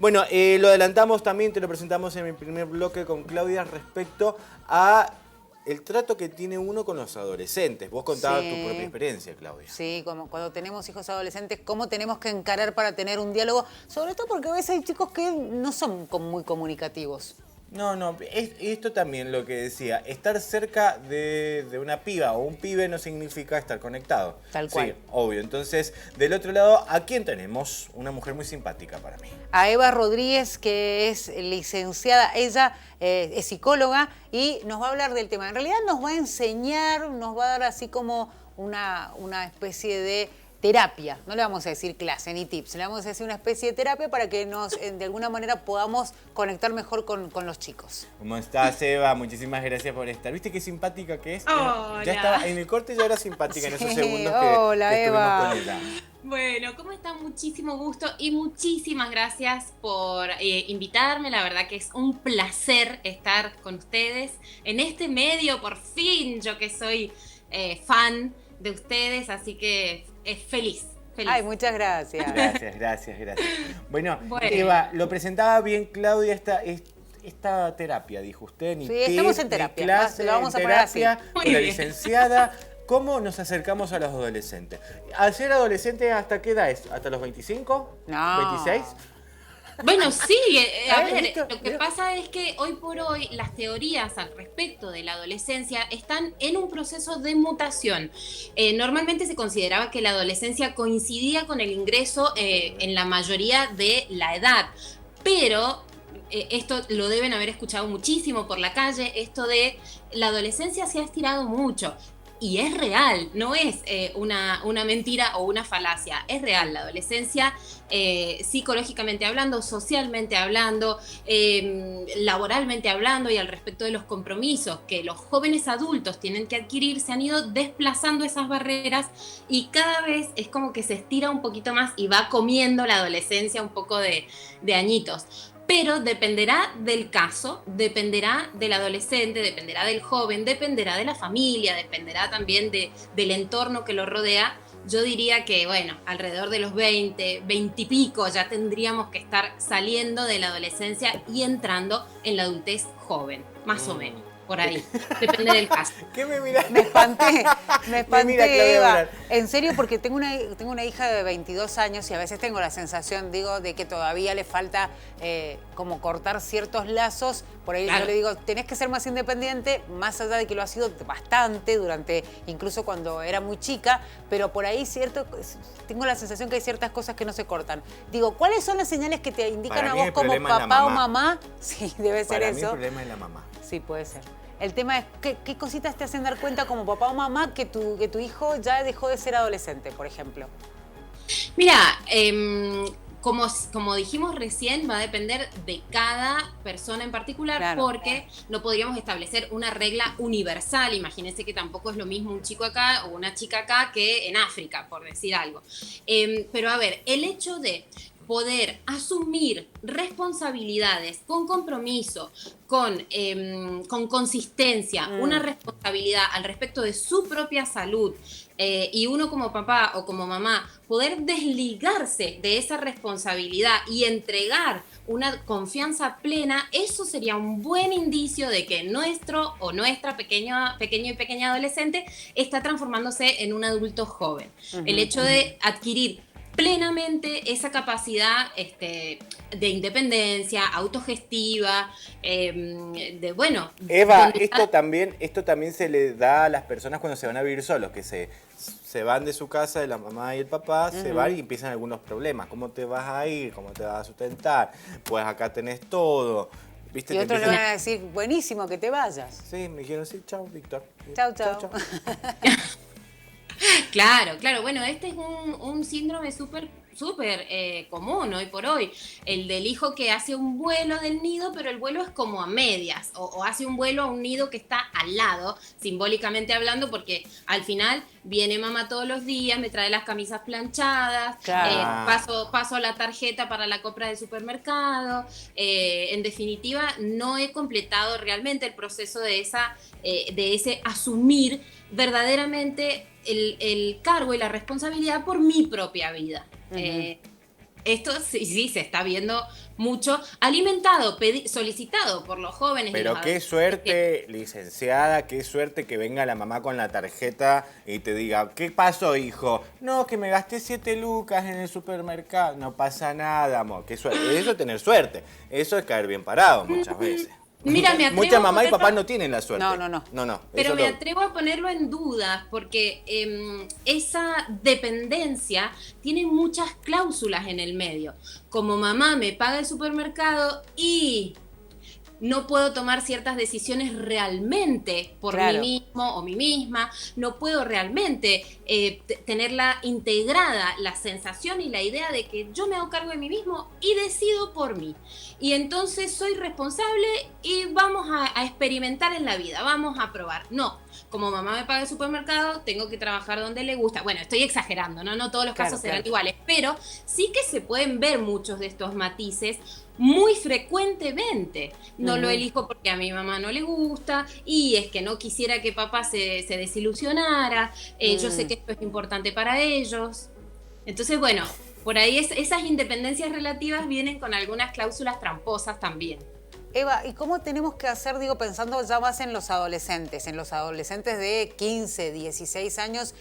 Bueno, lo adelantamos también, te lo presentamos en el primer bloque con Claudia respecto a el trato que tiene uno con los adolescentes. Vos contabas tu propia experiencia, Claudia. Sí, como cuando tenemos hijos adolescentes, cómo tenemos que encarar para tener un diálogo, sobre todo porque a veces hay chicos que no son muy comunicativos. No, esto también lo que decía, estar cerca de una piba o un pibe no significa estar conectado. Tal cual. Sí, obvio. Entonces, del otro lado, ¿a quién tenemos? Una mujer muy simpática para mí. A Eva Rodríguez, que es licenciada, ella es psicóloga y nos va a hablar del tema. En realidad nos va a enseñar, nos va a dar así como una especie de terapia. No le vamos a decir clase ni tips, le vamos a decir una especie de terapia para que de alguna manera podamos conectar mejor con los chicos. ¿Cómo estás, Eva? Muchísimas gracias por estar. ¿Viste qué simpática que es? Hola. Ya estaba en el corte, ya era simpática en esos segundos Hola, que Eva. estuvimos con ella. Bueno, ¿cómo están? Muchísimo gusto y muchísimas gracias por invitarme. La verdad que es un placer estar con ustedes en este medio, por fin, yo que soy fan de ustedes, así que feliz. Ay, muchas gracias. Gracias. Bueno, Eva, lo presentaba bien Claudia esta terapia, dijo usted. Sí, estamos en terapia. Clase, lo vamos a poner así. Con la licenciada. ¿Cómo nos acercamos a los adolescentes? ¿Al ser adolescente hasta qué edad es? ¿Hasta los 25? No. ¿26? Bueno, sí, a ver, ¿listo? lo que pasa es que hoy por hoy las teorías al respecto de la adolescencia están en un proceso de mutación. Normalmente se consideraba que la adolescencia coincidía con el ingreso en la mayoría de la edad, pero esto lo deben haber escuchado muchísimo por la calle, esto de la adolescencia se ha estirado mucho. Y es real, no es una mentira o una falacia, es real. La adolescencia, psicológicamente hablando, socialmente hablando, laboralmente hablando y al respecto de los compromisos que los jóvenes adultos tienen que adquirir, se han ido desplazando esas barreras y cada vez es como que se estira un poquito más y va comiendo la adolescencia un poco de añitos. Pero dependerá del caso, dependerá del adolescente, dependerá del joven, dependerá de la familia, dependerá también del entorno que lo rodea. Yo diría que, bueno, alrededor de los 20 y pico ya tendríamos que estar saliendo de la adolescencia y entrando en la adultez joven, más o menos. Por ahí, depende del caso. ¿Qué me miras? Me espanté, Me mira, Claudia, Eva. mirar. En serio, porque tengo una hija de 22 años y a veces tengo la sensación, digo, de que todavía le falta como cortar ciertos lazos. Por ahí Claro. yo le digo, tenés que ser más independiente, más allá de que lo ha sido bastante durante, incluso cuando era muy chica, pero por ahí tengo la sensación que hay ciertas cosas que no se cortan. Digo, ¿cuáles son las señales que te indican Para a mí vos el como problema es la papá o mamá. mamá? Sí, debe ser Para mí el eso. problema es la mamá. Sí, puede ser. El tema es, ¿qué cositas te hacen dar cuenta como papá o mamá que tu hijo ya dejó de ser adolescente, por ejemplo? Mira, como dijimos recién, va a depender de cada persona en particular, Claro. porque no podríamos establecer una regla universal. Imagínense que tampoco es lo mismo un chico acá o una chica acá que en África, por decir algo. Pero a ver, el hecho de poder asumir responsabilidades con compromiso, con consistencia, una responsabilidad al respecto de su propia salud, y uno como papá o como mamá poder desligarse de esa responsabilidad y entregar una confianza plena, eso sería un buen indicio de que nuestro o nuestra pequeño y pequeña adolescente está transformándose en un adulto joven. El hecho de adquirir plenamente esa capacidad de independencia, autogestiva, bueno. Eva, esto también se le da a las personas cuando se van a vivir solos, que se van de su casa, de la mamá y el papá, se van y empiezan algunos problemas. ¿Cómo te vas a ir? ¿Cómo te vas a sustentar? Pues acá tenés todo. ¿Viste? Y Te otros le empiezan- van a decir, buenísimo, que te vayas. Sí, me dijeron, sí, chao, Víctor. Chau. Claro. Bueno, este es un síndrome súper común hoy por hoy. El del hijo que hace un vuelo del nido, pero el vuelo es como a medias, o hace un vuelo a un nido que está al lado, simbólicamente hablando, porque al final viene mamá todos los días, me trae las camisas planchadas, Claro. paso la tarjeta para la compra del supermercado. En definitiva, no he completado realmente el proceso de ese asumir verdaderamente el cargo y la responsabilidad por mi propia vida. Esto sí, sí, se está viendo mucho, alimentado, solicitado por los jóvenes. Pero qué suerte, licenciada, qué suerte que venga la mamá con la tarjeta y te diga, ¿qué pasó, hijo? No, que me gasté 7 lucas en el supermercado. No pasa nada, amor. Qué suerte. Eso es tener suerte. Eso es caer bien parado muchas veces. Mira, me atrevo Muchas mamás y a ponerlo... papás no tienen la suerte. No. Pero me atrevo a ponerlo en duda porque esa dependencia tiene muchas cláusulas en el medio. Como mamá me paga el supermercado y no puedo tomar ciertas decisiones realmente por mí mismo o mí misma, no puedo realmente tenerla integrada la sensación y la idea de que yo me hago cargo de mí mismo y decido por mí. Y entonces soy responsable y vamos a experimentar en la vida, vamos a probar. No, como mamá me paga el supermercado, tengo que trabajar donde le gusta. Bueno, estoy exagerando, no todos los casos serán iguales, pero sí que se pueden ver muchos de estos matices muy frecuentemente. No lo elijo porque a mi mamá no le gusta y es que no quisiera que papá se desilusionara. Yo sé que esto es importante para ellos. Entonces, bueno, por ahí esas independencias relativas vienen con algunas cláusulas tramposas también. Eva, ¿y cómo tenemos que hacer, digo, pensando ya más en los adolescentes de 15, 16 años,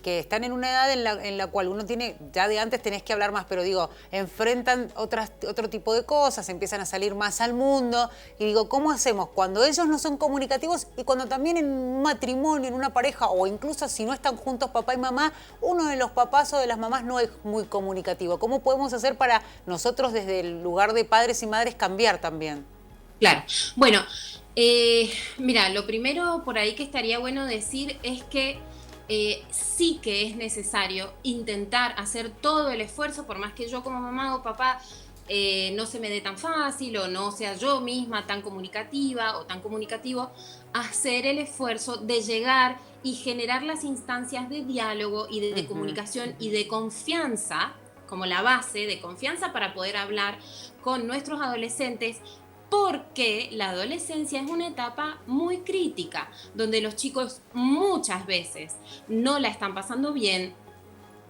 que están en una edad en la cual uno tiene, ya de antes tenés que hablar más, pero digo, enfrentan otro tipo de cosas, empiezan a salir más al mundo, y digo, ¿cómo hacemos cuando ellos no son comunicativos y cuando también en un matrimonio, en una pareja, o incluso si no están juntos papá y mamá, uno de los papás o de las mamás no es muy comunicativo? ¿Cómo podemos hacer para nosotros desde el lugar de padres y madres cambiar también? Claro, bueno, mira, lo primero por ahí que estaría bueno decir es que sí que es necesario intentar hacer todo el esfuerzo, por más que yo como mamá o papá no se me dé tan fácil o no sea yo misma tan comunicativa o tan comunicativo, hacer el esfuerzo de llegar y generar las instancias de diálogo y de comunicación y de confianza, como la base de confianza para poder hablar con nuestros adolescentes, porque la adolescencia es una etapa muy crítica, donde los chicos muchas veces no la están pasando bien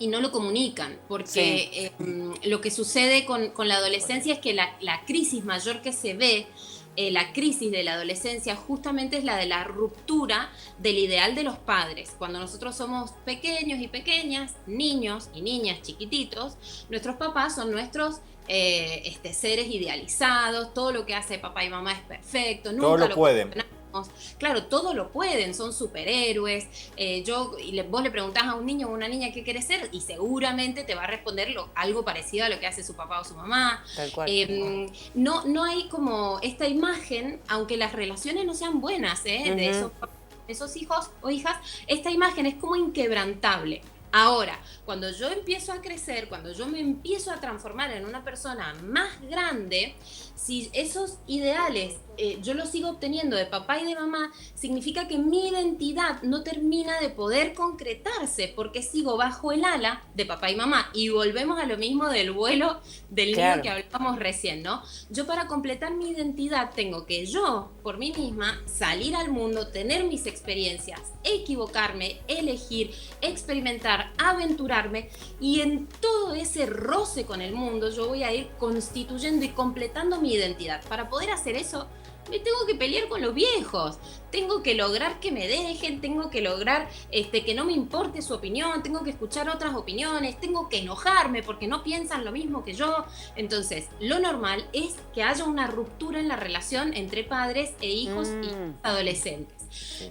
y no lo comunican, porque lo que sucede con la adolescencia es que la crisis mayor que se ve, la crisis de la adolescencia justamente es la de la ruptura del ideal de los padres. Cuando nosotros somos pequeños y pequeñas, niños y niñas chiquititos, nuestros papás son nuestros seres idealizados, todo lo que hace papá y mamá es perfecto, nunca todo lo pueden. Claro, todo lo pueden, son superhéroes. Vos le preguntás a un niño o una niña qué quiere ser y seguramente te va a responder algo parecido a lo que hace su papá o su mamá. Tal cual. No hay como esta imagen, aunque las relaciones no sean buenas, de esos hijos o hijas, esta imagen es como inquebrantable. Ahora, cuando yo empiezo a crecer, cuando yo me empiezo a transformar en una persona más grande, si esos ideales yo los sigo obteniendo de papá y de mamá, significa que mi identidad no termina de poder concretarse porque sigo bajo el ala de papá y mamá. Y volvemos a lo mismo del vuelo del niño que hablábamos recién, ¿no? Yo para completar mi identidad tengo que yo, por mí misma, salir al mundo, tener mis experiencias, equivocarme, elegir, experimentar, aventurarme, y en todo ese roce con el mundo yo voy a ir constituyendo y completando mi identidad. Para poder hacer eso, me tengo que pelear con los viejos, tengo que lograr que me dejen, tengo que lograr que no me importe su opinión, tengo que escuchar otras opiniones, tengo que enojarme porque no piensan lo mismo que yo. Entonces, lo normal es que haya una ruptura en la relación entre padres e hijos y adolescentes.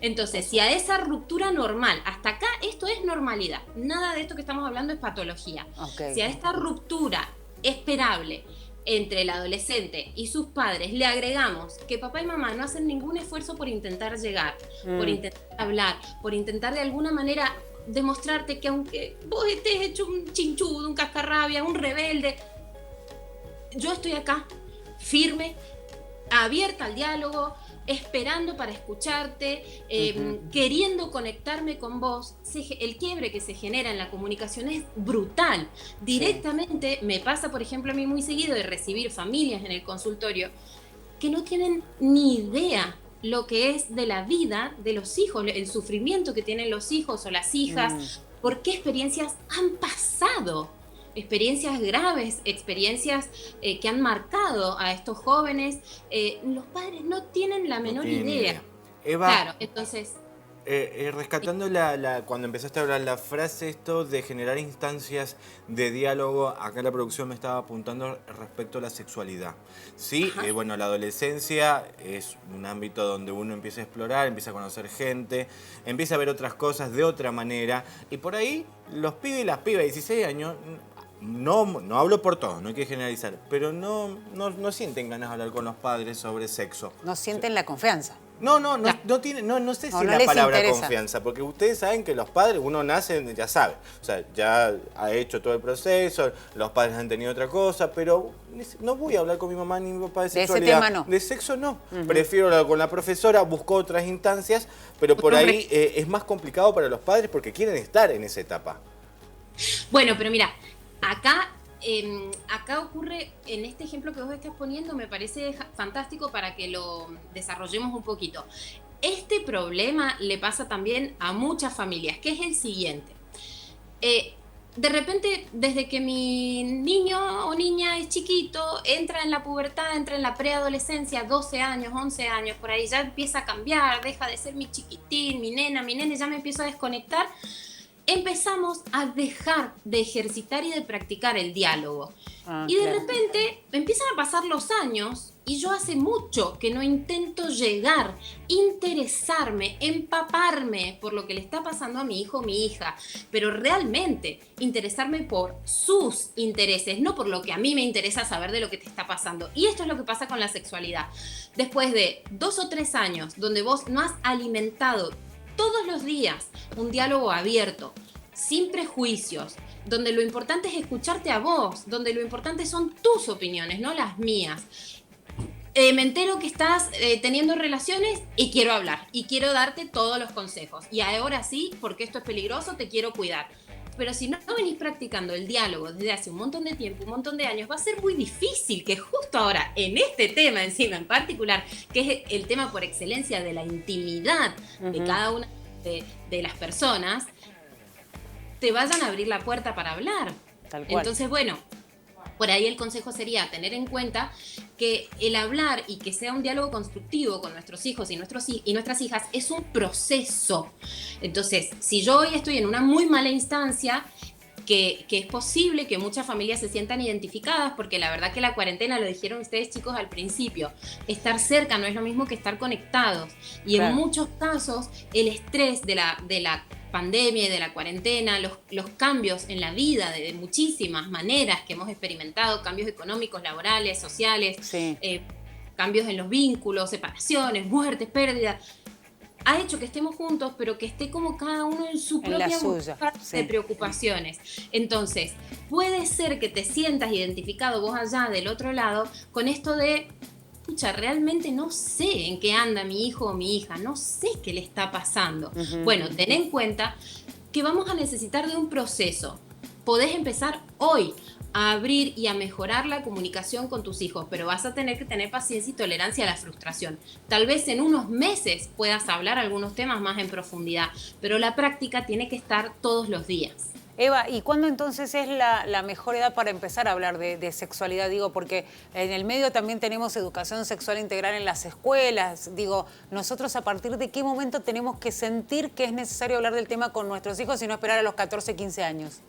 Entonces, si a esa ruptura normal, hasta acá esto es normalidad, nada de esto que estamos hablando es patología. Si a esta ruptura esperable entre el adolescente y sus padres le agregamos que papá y mamá no hacen ningún esfuerzo por intentar llegar, por intentar hablar, por intentar de alguna manera demostrarte que aunque vos estés hecho un chinchudo, un cascarrabia, un rebelde, yo estoy acá, firme, abierta al diálogo, esperando para escucharte, queriendo conectarme con vos. El quiebre que se genera en la comunicación es brutal. Directamente me pasa, por ejemplo, a mí muy seguido de recibir familias en el consultorio que no tienen ni idea lo que es de la vida de los hijos, el sufrimiento que tienen los hijos o las hijas, por qué experiencias han pasado. experiencias graves, experiencias que han marcado a estos jóvenes, los padres no tienen la menor idea. Eva, Claro, entonces... rescatando cuando empezaste a hablar la frase esto de generar instancias de diálogo, acá la producción me estaba apuntando respecto a la sexualidad. Sí, bueno, la adolescencia es un ámbito donde uno empieza a explorar, empieza a conocer gente, empieza a ver otras cosas de otra manera, y por ahí los pibes y las pibas de 16 años, no hablo por todos, no hay que generalizar, pero no sienten ganas de hablar con los padres sobre sexo. No sienten la confianza. No sé si la les palabra interesa. confianza, porque ustedes saben que los padres, uno nace, ya sabe, o sea, ya ha hecho todo el proceso, los padres han tenido otra cosa, pero no voy a hablar con mi mamá ni mi papá de sexualidad. De ese tema no. De sexo no. Prefiero hablar con la profesora, busco otras instancias, pero por ahí es más complicado para los padres porque quieren estar en esa etapa. Bueno, pero mira, acá ocurre, en este ejemplo que vos estás poniendo, me parece fantástico para que lo desarrollemos un poquito. Este problema le pasa también a muchas familias, que es el siguiente. De repente, desde que mi niño o niña es chiquito, entra en la pubertad, entra en la preadolescencia, 12 años, 11 años, por ahí ya empieza a cambiar, deja de ser mi chiquitín, mi nene, ya me empiezo a desconectar. Empezamos a dejar de ejercitar y de practicar el diálogo. Y de repente empiezan a pasar los años y yo hace mucho que no intento llegar, interesarme, empaparme por lo que le está pasando a mi hijo o mi hija, pero realmente interesarme por sus intereses, no por lo que a mí me interesa saber de lo que te está pasando. Y esto es lo que pasa con la sexualidad. Después de 2 o 3 años donde vos no has alimentado todos los días un diálogo abierto, sin prejuicios, donde lo importante es escucharte a vos, donde lo importante son tus opiniones, no las mías. Me entero que estás teniendo relaciones y quiero hablar, y quiero darte todos los consejos. Y ahora sí, porque esto es peligroso, te quiero cuidar. Pero si no venís practicando el diálogo desde hace un montón de tiempo, un montón de años, va a ser muy difícil que justo ahora, en este tema encima en particular, que es el tema por excelencia de la intimidad de cada una de las personas, te vayan a abrir la puerta para hablar. Tal cual. Entonces, bueno, por ahí el consejo sería tener en cuenta que el hablar y que sea un diálogo constructivo con nuestros hijos y nuestras hijas es un proceso. Entonces, si yo hoy estoy en una muy mala instancia, que es posible que muchas familias se sientan identificadas, porque la verdad que la cuarentena, lo dijeron ustedes chicos al principio, estar cerca no es lo mismo que estar conectados. Y claro, en muchos casos el estrés de la pandemia y de la cuarentena, los cambios en la vida de muchísimas maneras que hemos experimentado, cambios económicos, laborales, sociales, sí, cambios en los vínculos, separaciones, muertes, pérdidas, ha hecho que estemos juntos, pero que esté como cada uno en su propia burbuja de preocupaciones. Entonces, puede ser que te sientas identificado vos allá del otro lado con esto de, pucha, realmente no sé en qué anda mi hijo o mi hija, no sé qué le está pasando. Bueno, ten en cuenta que vamos a necesitar de un proceso. Podés empezar hoy a abrir y a mejorar la comunicación con tus hijos, pero vas a tener que tener paciencia y tolerancia a la frustración. Tal vez en unos meses puedas hablar algunos temas más en profundidad, pero la práctica tiene que estar todos los días. Eva, ¿y cuándo entonces es la mejor edad para empezar a hablar de sexualidad? Digo, porque en el medio también tenemos educación sexual integral en las escuelas. Digo, nosotros a partir de qué momento tenemos que sentir que es necesario hablar del tema con nuestros hijos y no esperar a los 14, 15 años.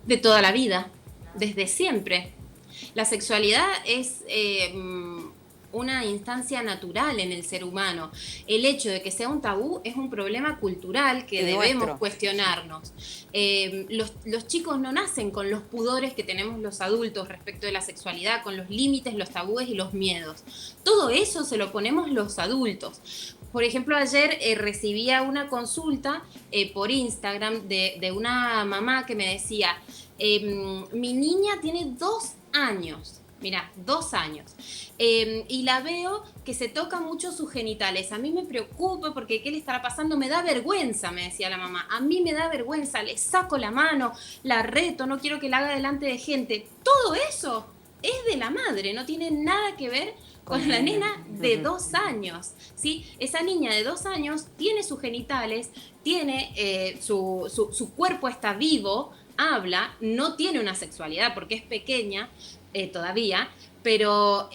De toda la vida, desde siempre. La sexualidad es una instancia natural en el ser humano. El hecho de que sea un tabú es un problema cultural que debemos cuestionarnos. Los chicos no nacen con los pudores que tenemos los adultos respecto de la sexualidad, con los límites, los tabúes y los miedos. Todo eso se lo ponemos los adultos. Por ejemplo, ayer recibía una consulta por Instagram de una mamá que me decía, mi niña tiene 2 años. Mira, 2 años. Y la veo que se toca mucho sus genitales. A mí me preocupa porque ¿qué le estará pasando? Me da vergüenza, me decía la mamá. A mí me da vergüenza, le saco la mano, la reto, no quiero que la haga delante de gente. Todo eso es de la madre, no tiene nada que ver con la nena de 2 años, ¿sí? Esa niña de 2 años tiene sus genitales, tiene su cuerpo está vivo, habla, no tiene una sexualidad porque es pequeña todavía, pero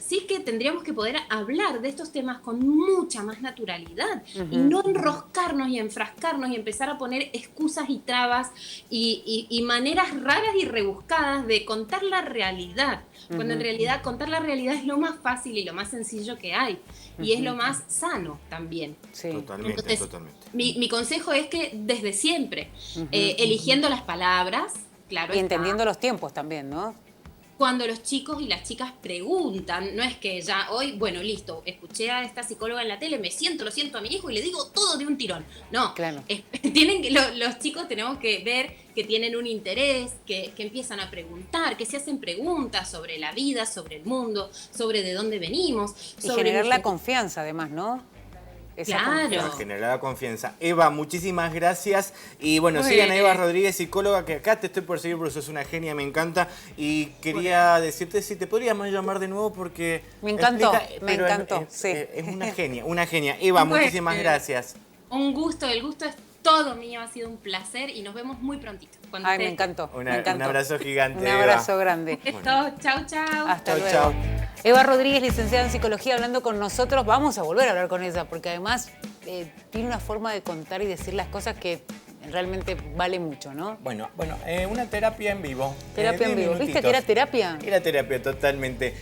sí que tendríamos que poder hablar de estos temas con mucha más naturalidad y no enroscarnos y enfrascarnos y empezar a poner excusas y trabas y maneras raras y rebuscadas de contar la realidad, cuando en realidad contar la realidad es lo más fácil y lo más sencillo que hay y es lo más sano también. Sí. Totalmente, Entonces, totalmente. mi consejo es que desde siempre, eligiendo las palabras, claro Y está, entendiendo los tiempos también, ¿no? cuando los chicos y las chicas preguntan, no es que ya hoy, bueno, listo, escuché a esta psicóloga en la tele, lo siento a mi hijo y le digo todo de un tirón. No, Claro. Los chicos tenemos que ver que tienen un interés, que empiezan a preguntar, que se hacen preguntas sobre la vida, sobre el mundo, sobre de dónde venimos. Y sobre generar la nuestro- confianza, además, ¿no? Esa Claro. confianza. Para generar la confianza. Eva, muchísimas gracias. Y bueno, Muy sigan a bien. Eva Rodríguez, psicóloga, que acá te estoy por seguir porque sos una genia, me encanta. Y quería decirte si te podríamos llamar de nuevo porque... Me encantó, explica, me pero encantó, sí. Es una genia, una genia. Eva, Bueno. muchísimas gracias. Un gusto, el gusto es todo mío, ha sido un placer y nos vemos muy prontito. Cuando Ay, me ustedes- encantó, Un me encantó. abrazo gigante, Un Eva. abrazo grande. Esto, chau, chau. Hasta Chau, luego. chau. Eva Rodríguez, licenciada en psicología, hablando con nosotros. Vamos a volver a hablar con ella, porque además tiene una forma de contar y decir las cosas que realmente vale mucho, ¿no? Bueno, una terapia en vivo. Terapia en 10 vivo. ¿Viste que era minutitos. terapia? Era terapia, totalmente.